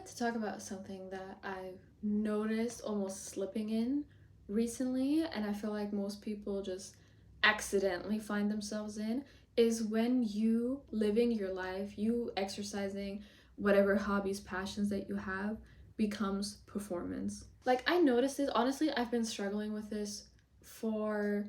to talk about something that I've noticed almost slipping in recently, and I feel like most people just accidentally find themselves in, is when you living your life, you exercising whatever hobbies, passions that you have becomes performance. Like, I noticed this, honestly, I've been struggling with this for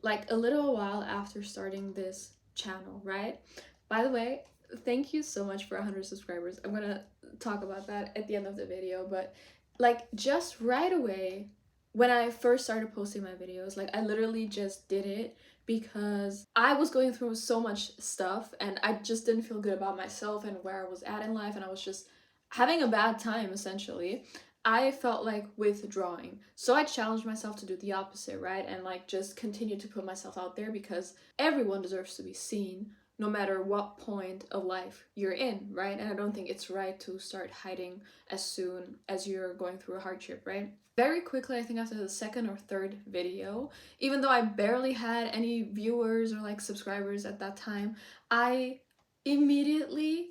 like a little while after starting this channel, right? By the way, thank you so much for 100 subscribers. I'm gonna talk about that at the end of the video, but like just right away when I first started posting my videos, like I literally just did it because I was going through so much stuff and I just didn't feel good about myself and where I was at in life, and I was just having a bad time essentially. I felt like withdrawing. So I challenged myself to do the opposite, right? And like just continue to put myself out there because everyone deserves to be seen no matter what point of life you're in, right? And I don't think it's right to start hiding as soon as you're going through a hardship, right? Very quickly, I think after the second or third video, even though I barely had any viewers or like subscribers at that time, I immediately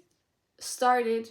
started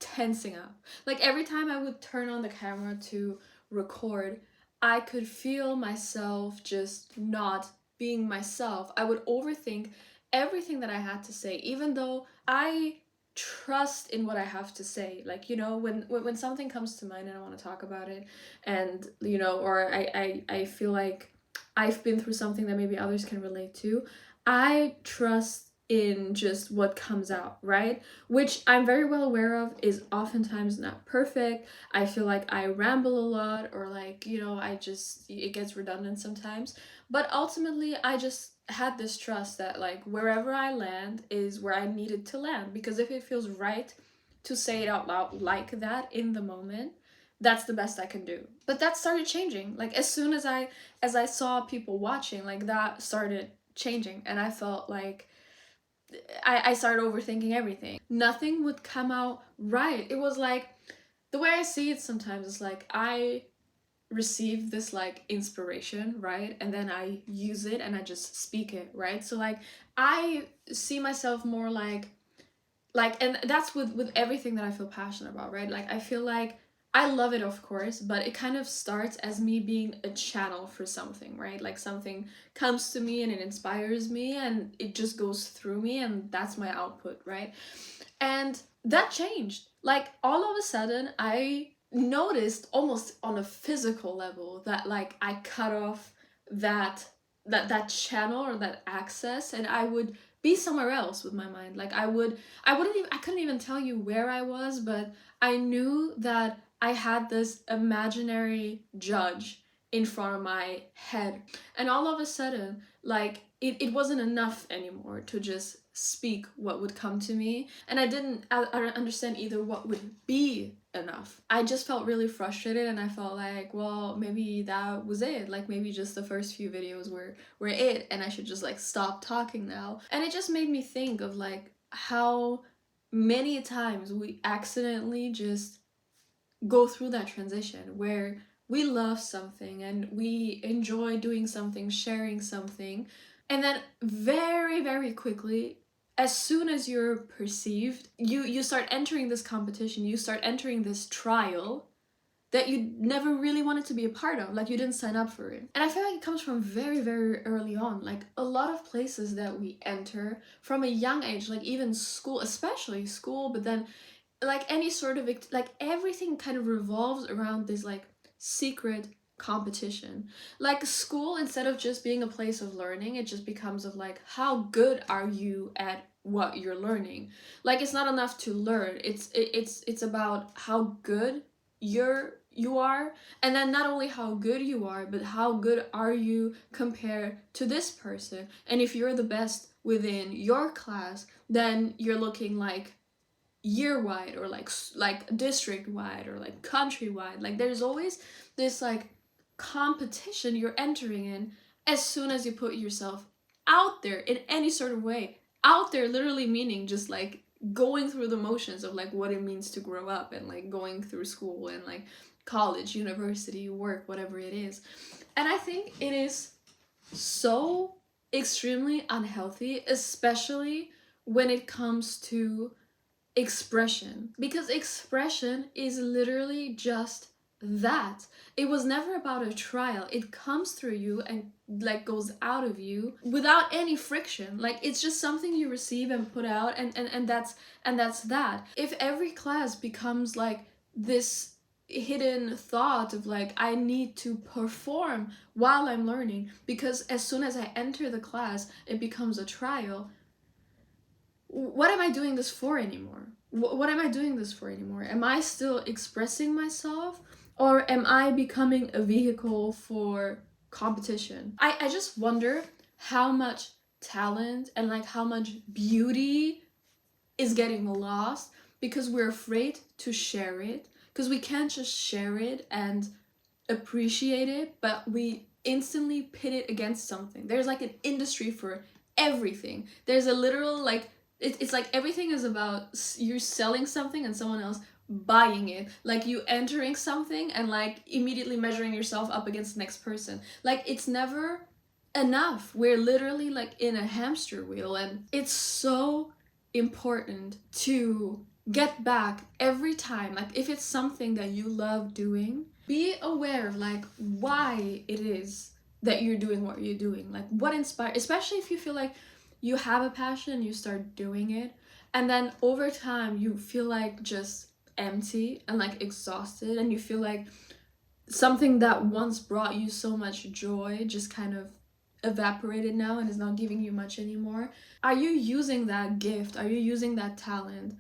tensing up. Like every time I would turn on the camera to record, I could feel myself just not being myself. I would overthink everything that I had to say, even though I trust in what I have to say. Like, you know, when something comes to mind and I want to talk about it, and you know, or I feel like I've been through something that maybe others can relate to, I trust in just what comes out, right? Which I'm very well aware of is oftentimes not perfect. I feel like I ramble a lot, or like, you know, it gets redundant sometimes. But ultimately, I just had this trust that like wherever I land is where I needed to land, because if it feels right to say it out loud like that in the moment, that's the best I can do. But that started changing. Like as soon as I saw people watching, like that started changing, and I felt like I started overthinking everything. Nothing would come out right. It was like, the way I see it sometimes is like I receive this like inspiration, right? And then I use it and I just speak it, right? So like I see myself more like, and that's with everything that I feel passionate about, right? Like I feel like I love it, of course, but it kind of starts as me being a channel for something, right? Like something comes to me and it inspires me and it just goes through me, and that's my output, right? And that changed. Like all of a sudden I noticed almost on a physical level that like I cut off that channel or that access, and I would be somewhere else with my mind. Like I couldn't even tell you where I was, but I knew that I had this imaginary judge in front of my head. And all of a sudden, like it wasn't enough anymore to just speak what would come to me. And I didn't understand either what would be enough. I just felt really frustrated, and I felt like, well, maybe that was it. Like maybe just the first few videos were it, and I should just like stop talking now. And it just made me think of like how many times we accidentally just go through that transition where we love something and we enjoy doing something, sharing something, and then very, very quickly, as soon as you're perceived, you start entering this competition, you start entering this trial that you never really wanted to be a part of, like you didn't sign up for it. And I feel like it comes from very, very early on. Like a lot of places that we enter from a young age, like even school, especially school, but then like any sort of like everything kind of revolves around this like secret competition. Like school, instead of just being a place of learning, it just becomes of like, how good are you at what you're learning? Like it's not enough to learn, it's about how good you are, and then not only how good you are, but how good are you compared to this person. And if you're the best within your class, then you're looking like year wide, or like district wide, or like country wide. Like there's always this like competition you're entering in as soon as you put yourself out there in any sort of way. Out there literally meaning just like going through the motions of like what it means to grow up, and like going through school and like college, university, work, whatever it is. And I think it is so extremely unhealthy, especially when it comes to expression, because expression is literally just that. It was never about a trial. It comes through you and like goes out of you without any friction. Like it's just something you receive and put out, and that's that. If every class becomes like this hidden thought of like I need to perform while I'm learning, because as soon as I enter the class it becomes a trial, what am I doing this for anymore? What am I doing this for anymore? Am I still expressing myself, or am I becoming a vehicle for competition? I just wonder how much talent and like how much beauty is getting lost because we're afraid to share it, because we can't just share it and appreciate it, but we instantly pit it against something. There's like an industry for everything. There's a literal like it's like everything is about you selling something and someone else buying it, like you entering something and like immediately measuring yourself up against the next person. Like it's never enough. We're literally like in a hamster wheel, and it's so important to get back every time. Like if it's something that you love doing, be aware of like why it is that you're doing what you're doing, like what inspires, especially if you feel like you have a passion and you start doing it and then over time you feel like just empty and like exhausted, and you feel like something that once brought you so much joy just kind of evaporated now and is not giving you much anymore. Are you using that gift, are you using that talent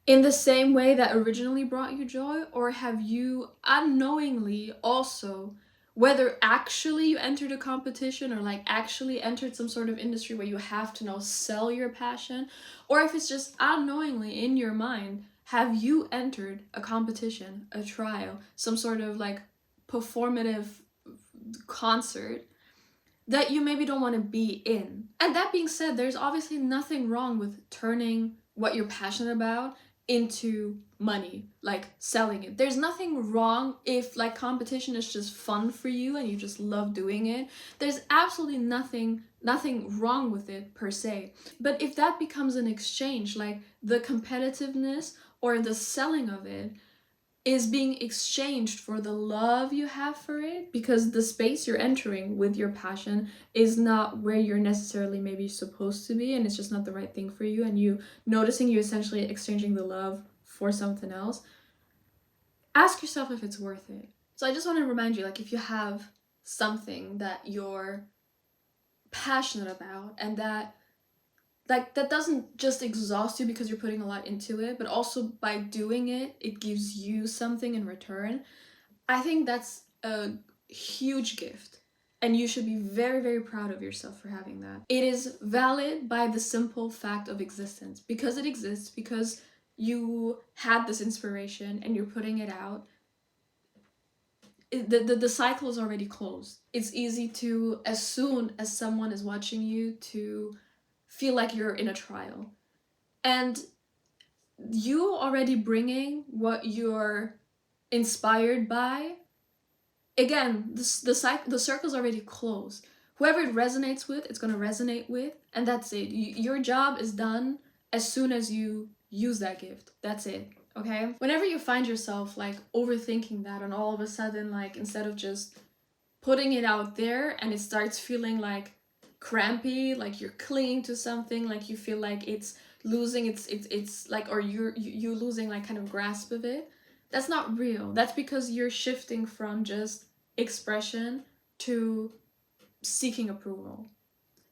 in the same way that originally brought you joy, or have you unknowingly also, whether actually you entered a competition or like actually entered some sort of industry where you have to now sell your passion, or if it's just unknowingly in your mind, have you entered a competition, a trial, some sort of like performative concert that you maybe don't want to be in? And that being said, there's obviously nothing wrong with turning what you're passionate about into money, like selling it. There's nothing wrong if like competition is just fun for you and you just love doing it. There's absolutely nothing wrong with it per se. But if that becomes an exchange, like the competitiveness or the selling of it is being exchanged for the love you have for it, because the space you're entering with your passion is not where you're necessarily maybe supposed to be, and it's just not the right thing for you, and you noticing you essentially exchanging the love for something else, ask yourself if it's worth it. So I just want to remind you, like if you have something that you're passionate about and that like that doesn't just exhaust you because you're putting a lot into it, but also by doing it it gives you something in return, I think that's a huge gift. And you should be very, very proud of yourself for having that. It is valid by the simple fact of existence. Because it exists, because you had this inspiration and you're putting it out, the cycle is already closed. It's easy to, as soon as someone is watching you, to feel like you're in a trial. And you already bringing what you're inspired by, again, the circle's already closed. Whoever it resonates with, it's going to resonate with, and that's it. Your job is done as soon as you use that gift. That's it. Okay? Whenever you find yourself like overthinking that, and all of a sudden, like instead of just putting it out there and it starts feeling like crampy, like you're clinging to something, like you feel like it's losing it's like, or you losing like kind of grasp of it, that's not real. That's because you're shifting from just expression to seeking approval.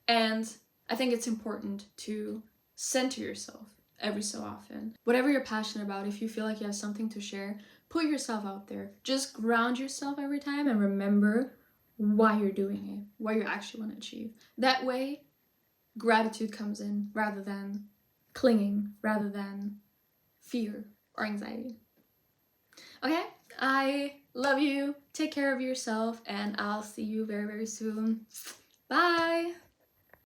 And I think it's important to center yourself every so often. Whatever you're passionate about, if you feel like you have something to share, put yourself out there. Just ground yourself every time and remember why you're doing it, what you actually want to achieve. That way, gratitude comes in rather than clinging, rather than fear or anxiety. Okay, I love you. Take care of yourself, and I'll see you very, very soon. Bye.